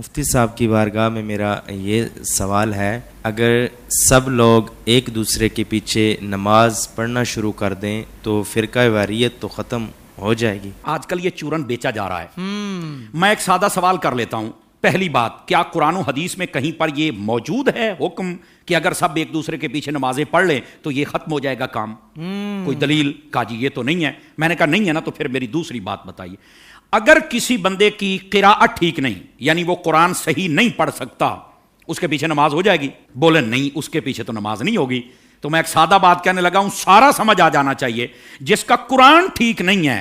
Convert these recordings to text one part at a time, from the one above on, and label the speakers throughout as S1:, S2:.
S1: مفتی صاحب کی بارگاہ میں میرا یہ سوال ہے، اگر سب لوگ ایک دوسرے کے پیچھے نماز پڑھنا شروع کر دیں تو فرقہ واریت تو ختم ہو جائے گی؟
S2: آج کل یہ چورن بیچا جا رہا ہے۔ میں ایک سادہ سوال کر لیتا ہوں۔ پہلی بات، کیا قرآن و حدیث میں کہیں پر یہ موجود ہے حکم کہ اگر سب ایک دوسرے کے پیچھے نمازیں پڑھ لیں تو یہ ختم ہو جائے گا کام؟ کوئی دلیل؟ کہا جی یہ تو نہیں ہے۔ میں نے کہا نہیں ہے نا، تو پھر میری دوسری بات بتائیے۔ اگر کسی بندے کی قراءت ٹھیک نہیں، یعنی وہ قرآن صحیح نہیں پڑھ سکتا، اس کے پیچھے نماز ہو جائے گی؟ بولے نہیں، اس کے پیچھے تو نماز نہیں ہوگی۔ تو میں ایک سادہ بات کہنے لگا ہوں، سارا سمجھ آ جانا چاہیے۔ جس کا قرآن ٹھیک نہیں ہے،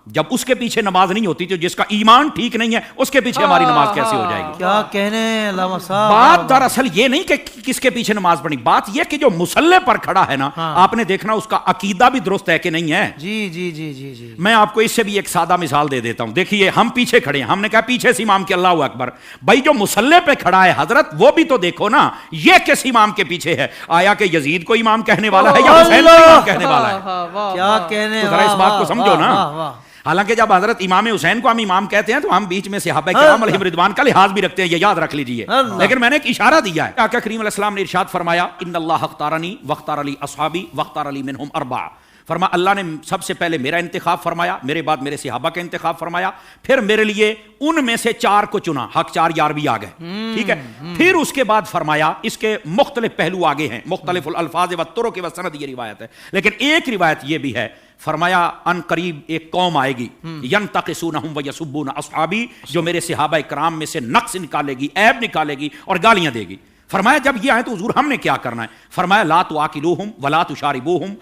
S2: جب اس کے پیچھے نماز نہیں ہوتی، تو جس کا ایمان ٹھیک نہیں ہے اس کے پیچھے ہماری نماز کیسے ہو جائے گی؟
S3: کیا کہنے علامہ صاحب۔
S2: بات دراصل یہ نہیں کہ کس کے پیچھے نماز پڑھنی، بات یہ کہ جو مصلی پر کھڑا ہے نا، آپ نے دیکھنا اس کا عقیدہ بھی درست ہے کہ نہیں ہے۔
S3: جی جی جی جی جی
S2: میں آپ کو اس سے بھی ایک سادہ مثال دے دیتا ہوں۔ دیکھیے، ہم پیچھے کھڑے ہیں، ہم نے کہا پیچھے سے امام کے اللہ اکبر، بھائی جو مصلی پہ کھڑا ہے حضرت، وہ بھی تو دیکھو نا، یہ کس امام کے پیچھے ہے؟ آیا کہ یزید کو امام کہنے والا ہے یا حسین کو امام کہنے والا ہے؟
S3: کیا کہنے،
S2: تو ذرا اس بات کو سمجھو نا۔ حالانکہ جب حضرت امام حسین کو ہم امام کہتے ہیں تو ہم بیچ میں صحابہ کرام علیہم رضوان کا لحاظ بھی رکھتے ہیں، یہ یاد رکھ لیجئے۔ لیکن میں نے ایک اشارہ دیا ہے۔ آقا کریم علیہ السلام نے ارشاد فرمایا، ان اللہ اختارنی واختار علی اصحابی واختار علی منہم اربعہ۔ فرما اللہ نے سب سے پہلے میرا انتخاب فرمایا، میرے بعد میرے صحابہ کا انتخاب فرمایا، پھر میرے لیے ان میں سے 4 کو چنا، حق 4 یار بھی آ گئے، ٹھیک ہے۔ پھر اس کے بعد فرمایا، اس کے مختلف پہلو آگے ہیں، مختلف الالفاظ والطرق والسند، یہ روایت ہے، لیکن ایک روایت یہ بھی ہے، فرمایا ان قریب ایک قوم آئے گی، ینتقصونہم ویسبون اصحابی، جو میرے صحابہ کرام میں سے نقص نکالے گی، عیب نکالے گی اور گالیاں دے گی۔ فرمایا جب یہ آئے تو حضور ہم نے کیا کرنا ہے؟ فرمایا لا تواکلوہم ولا تشاربوہم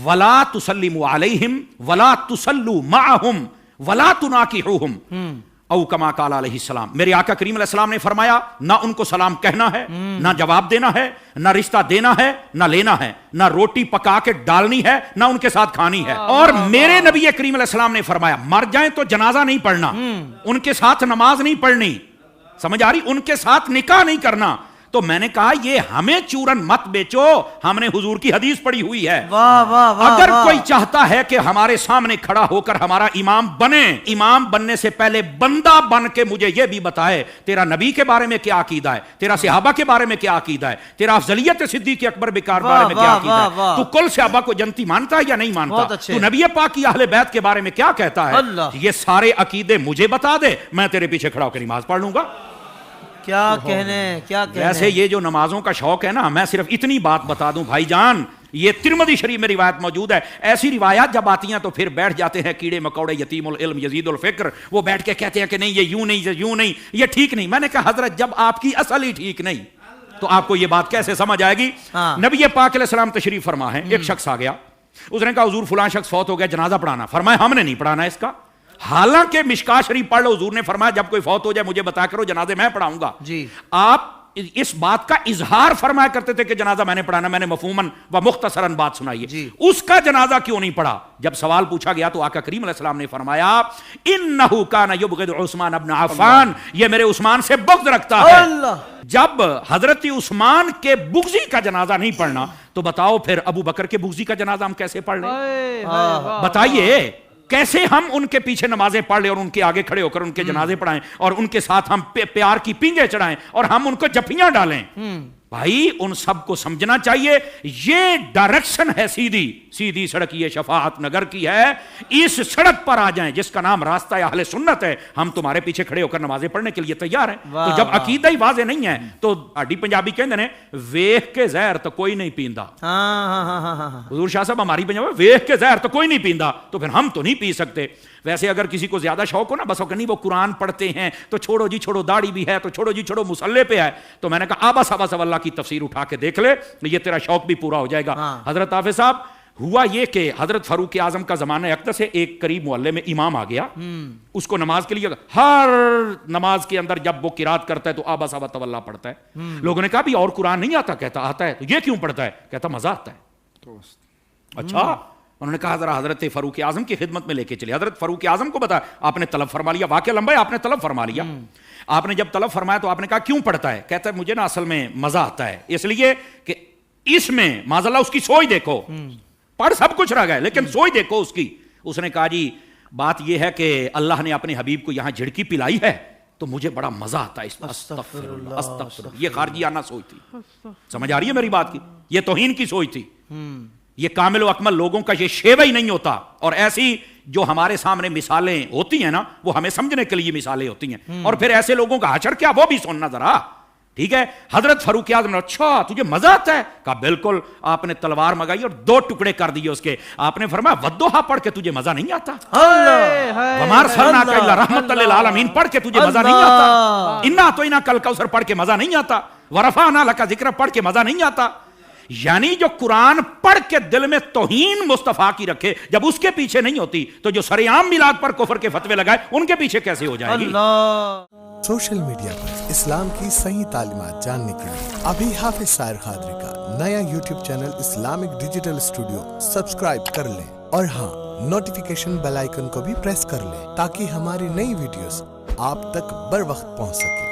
S2: ولا تسلموا علیہم ولا تسلوا معہم ولا تناکحوہم، او کما قال علیہ السلام۔ میرے آقا کریم علیہ السلام نے فرمایا، نہ ان کو سلام کہنا ہے، نہ جواب دینا ہے، نہ رشتہ دینا ہے، نہ لینا ہے، نہ روٹی پکا کے ڈالنی ہے، نہ ان کے ساتھ کھانی ہے۔ اور میرے نبی کریم علیہ السلام نے فرمایا، مر جائیں تو جنازہ نہیں پڑھنا، ان کے ساتھ نماز نہیں پڑھنی، سمجھ آ رہی؟ ان کے ساتھ نکاح نہیں کرنا۔ تو میں نے کہا یہ ہمیں چورن مت بیچو، ہم نے حضور کی حدیث پڑھی ہوئی ہے۔ اگر کوئی چاہتا ہے کہ ہمارے سامنے کھڑا ہو کر ہمارا امام بنے، امام بننے سے پہلے بندہ بن کے مجھے یہ بھی بتائے تیرا نبی کے بارے میں کیا عقیدہ ہے، تیرا صحابہ کے بارے میں کیا عقیدہ ہے، تیرا افضلیت صدیق اکبر بکار بارے میں کیا عقیدہ ہے، تو کل صحابہ کو جنتی مانتا ہے یا نہیں مانتا، تو نبی پاک کی اہل بیت کے بارے میں کیا کہتا ہے، یہ سارے عقیدے مجھے بتا دے، میں تیرے پیچھے کھڑا ہو کے نماز پڑھ لوں گا۔
S3: کیا کہنے، کیا کہنے۔
S2: ویسے یہ جو نمازوں کا شوق ہے نا، میں صرف اتنی بات بتا دوں بھائی جان، یہ ترمذی شریف میں روایت موجود ہے، ایسی روایات جب آتی ہیں تو پھر بیٹھ جاتے ہیں کیڑے مکوڑے، یتیم العلم یزید الفکر، وہ بیٹھ کے کہتے ہیں کہ نہیں یہ یوں نہیں، یہ یوں نہیں، یہ ٹھیک نہیں۔ میں نے کہا حضرت جب آپ کی اصل ہی ٹھیک نہیں تو آپ کو یہ بات کیسے سمجھ آئے گی؟ نبی پاک علیہ السلام تشریف فرما ہے، ایک شخص آ گیا، اس نے کہا حضور فلاں شخص فوت ہو گیا، جنازہ پڑھانا۔ فرمایا ہم نے نہیں پڑھانا اس کا، حالانکہ مشکات شریف پڑھ لو، حضور نے فرمایا جب کوئی فوت ہو جائے مجھے بتا کرو، جنازے میں پڑھاؤں گا۔
S3: جی
S2: آپ اس بات کا اظہار فرمایا کرتے تھے کہ جنازہ میں نے پڑھانا، میں نے مفہوماً و مختصراً بات سنائی ہے، اس کا جنازہ کیوں نہیں پڑھا؟ جب سوال پوچھا گیا تو آقا کریم علیہ السلام نے فرمایا، انہ کان یبغض عثمان ابن عفان، یہ میرے عثمان سے بغض رکھتا ہے۔ جب حضرت عثمان کے بغضی کا جنازہ نہیں پڑھنا تو بتاؤ پھر ابو بکر کے بغضی کا جنازہ ہم کیسے پڑھ لیں؟ بتائیے کیسے ہم ان کے پیچھے نمازیں پڑھ لیں اور ان کے آگے کھڑے ہو کر ان کے جنازے پڑھائیں اور ان کے ساتھ ہم پیار کی پینگیں چڑھائیں اور ہم ان کو جفیاں ڈالیں؟ بھائی ان سب کو سمجھنا چاہیے، یہ ڈائریکشن ہے سیدھی سیدھی سڑک، یہ شفاعت نگر کی ہے، اس سڑک پر آ جائیں جس کا نام راستہ اہل سنت ہے، ہم تمہارے پیچھے کھڑے ہو کر نمازیں پڑھنے کے لیے تیار ہیں۔ تو جب عقیدہ ہی واضح نہیں ہے تو آڈی پنجابی کہندے نے ویکھ کے زہر تو کوئی نہیں پیندا۔ حضور شاہ صاحب ہماری پنجابی ویکھ کے زہر تو کوئی نہیں پیندا، تو پھر ہم تو نہیں پی سکتے۔ ویسے اگر کسی کو زیادہ شوق ہو نا، بس نہیں وہ قرآن پڑھتے ہیں تو چھوڑو جی چھوڑو، داڑھی بھی ہے تو چھوڑو جی چھوڑو، مصلی پہ ہے، تو میں نے کہا آبا صاحب اللہ کی تفسیر اٹھا کے دیکھ لے، یہ تیرا شوق بھی پورا ہو جائے گا۔ حضرت حافظ صاحب ہوا یہ کہ حضرت فاروق اعظم کا زمانہ اقدس ہے، ایک قریب محلے میں امام آ گیا، اس کو نماز کے لیے ہر نماز کے اندر جب وہ قرات کرتا ہے تو آبا صاحب تولا پڑھتا ہے۔ لوگوں نے کہا بھی اور قرآن نہیں آتا؟ کہتا آتا ہے۔ تو یہ کیوں پڑھتا ہے؟ کہتا مزہ آتا ہے۔ اچھا، انہوں نے کہا ذرا حضرت فاروق اعظم کی خدمت میں لے کے چلے۔ حضرت فاروق اعظم کو بتا، آپ نے طلب فرما لیا، واقعہ لمبا ہے، آپ نے طلب فرما لیا۔ آپ نے جب طلب فرمایا تو آپ نے کہا کیوں پڑھتا ہے؟ کہتا ہے مجھے نا اصل میں مزہ آتا ہے، اس لیے کہ اس میں معاذ اللہ اس کی سوچ دیکھو، پڑھ سب کچھ رہ گئے لیکن سوچ دیکھو اس کی۔ اس نے کہا جی بات یہ ہے کہ اللہ نے اپنے حبیب کو یہاں جھڑکی پلائی ہے تو مجھے بڑا مزہ آتا ہے اس میں، استغفر اللہ استغفر اللہ۔ یہ خارجیانہ سوچ تھی، سمجھ آ رہی ہے میری بات کی؟ یہ توہین کی سوچ تھی۔ یہ کامل و اکمل لوگوں کا یہ شیوہ ہی نہیں ہوتا۔ اور ایسی جو ہمارے سامنے مثالیں ہوتی ہیں نا، وہ ہمیں سمجھنے کے لیے مثالیں ہوتی ہیں، اور پھر ایسے لوگوں کا حشر کیا وہ بھی سننا ذرا، ٹھیک ہے؟ حضرت فاروق اعظم نے اچھا تجھے مزہ آتا ہے؟ کہا بالکل۔ آپ نے تلوار منگائی اور 2 ٹکڑے کر دیے اس کے۔ آپ نے فرمایا والضحیٰ پڑھ کے تجھے مزہ نہیں آتا؟ وما ارسلناک الا رحمۃ للعالمین پڑھ کے تجھے مزہ نہیں آتا؟ انا اعطیناک الکوثر پڑھ کے مزہ نہیں آتا؟ ورفعنا لک ذکرک پڑھ کے مزہ نہیں آتا؟ یعنی جو قرآن پڑھ کے دل میں توہین مصطفیٰ کی رکھے، جب اس کے پیچھے نہیں ہوتی تو جو سر عام میلاد پر کفر کے فتوے لگائے ان کے پیچھے کیسے ہو جائے گی؟
S4: سوشل میڈیا پر اسلام کی صحیح تعلیمات جاننے کے لیے ابھی حافظ سائر قادری کا نیا YouTube channel Islamic digital studio subscribe کر لیں، اور ہاں نوٹیفیکیشن بیل آئیکن کو بھی پریس کر لیں تاکہ ہماری نئی ویڈیوز آپ تک بر وقت پہنچ سکے۔